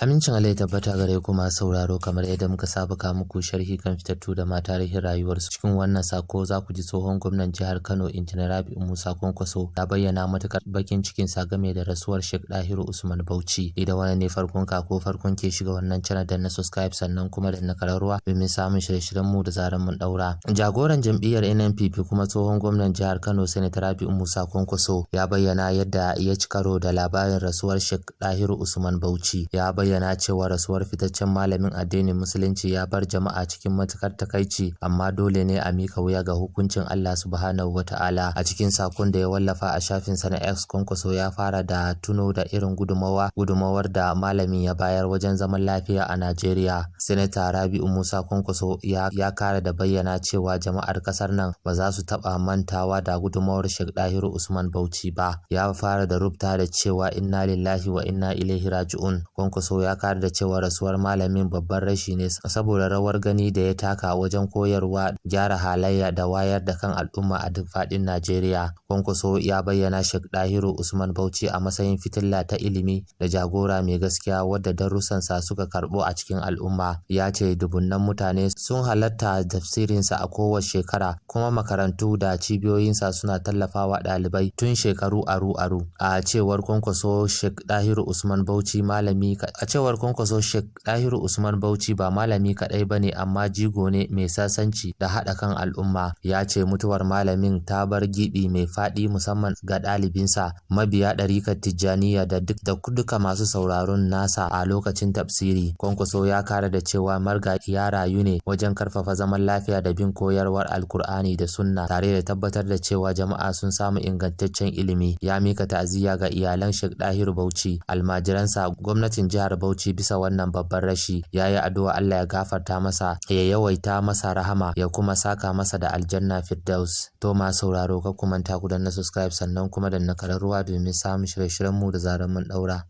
Amincin Allah ya tabbata gare ku masu sauraro, kamar yadda muka saba ka muku sharhi kan fitattu da ma tarihin rayuwarsu. Cikin wannan sako za ku ji tsohon gwamnan jihar Kano Injiniya Rabi'u Musa Kwankwaso ya bayyana matukar bakin cikin sa game da rasuwar Sheikh Dahiru Usman Bauchi. Idan wannan ne farkon ka ko farkon ke shiga wannan channel da na subscribe sannan kuma da na kararruwa domin samun shirye-shiryen mu da zaran mun daura. Jagoran jam'iyyar NNPP kuma tsohon gwamnan jihar Kano Senator Rabi'u Musa Kwankwaso ya bayyana yadda ya ci karo da labarin rasuwar Sheikh Dahiru Usman Bauchi. Ya bayyana cewa rasuwar fitaccen malamin addinin musulunci ya bar jama'a cikin matukar takaici, amma dole ne a mika wuya ga hukuncin Allah subhanahu wata'ala. A cikin sakon da ya wallafa a shafin sa na X, Kwankwaso ya fara da tuno da irin gudumawar da malamin ya bayar wajen zaman lafiya a Najeriya. Senator Rabi'u Musa Kwankwaso ya kara da bayyana cewa jama'ar kasar nan ba za su taba mantawa da gudumawar Sheikh Dahiru Usman Bauchi ba. Ya fara da rubuta da cewa inna lillahi wa inna ilaihi raji'un. Kwankwaso ya kara da cewa rasuwar malamin babban rashi ne saboda rawar gani da ya taka wajen koyarwa, gyara halayya da wayar da kan al'umma a duk faɗin Najeriya. Kwankwaso ya bayyana Sheikh Dahiru Usman Bauchi a matsayin fitilla ta ilimi da jagora mai gaskiya wadda darussansa suka karɓo a cikin al'umma. Ya ce dubunnan mutane sun halatta tafsirinsa a kowace shekara, kuma makarantu da cibiyoyinsa suna tallafawa ɗalibai tun shekaru aru-aru. A cewar Kwankwaso, Sheikh Dahiru Usman Bauchi Sheikh Dahiru Usman Bauchi ba malami kaɗai ba ne, amma jigo ne mai sasanci da haɗa kan al'umma. Ya ce mutuwar malamin ta bar gibi mai faɗi musamman ga ɗalibinsa, mabiya ɗarikar Tijjaniya da duka masu sauraron nasa a lokacin tafsiri. Kwankwaso ya kara da cewa margayi ya rayu ne wajen karfafa zaman lafiya da bin koyarwar Alkur'ani da Sunna, tare da tabbatar da cewa jama'a sun samu ingantaccen ilimi. Ya mika ta'aziyya ga iyalan Sheikh Dahiru Bauchi, almajiransa, gwamnatin jihar Bauchi bisa wannan babban rashi. Ya yi addu'a Allah ya gafarta masa, ya yawaita masa rahama, ya kuma saka masa da aljanna Firdaus. To ma sauraro, ka kuma ta ku danna subscribe sannan kuma danna kararruwa domin samun shirye-shiryen mu da zaran mun daura.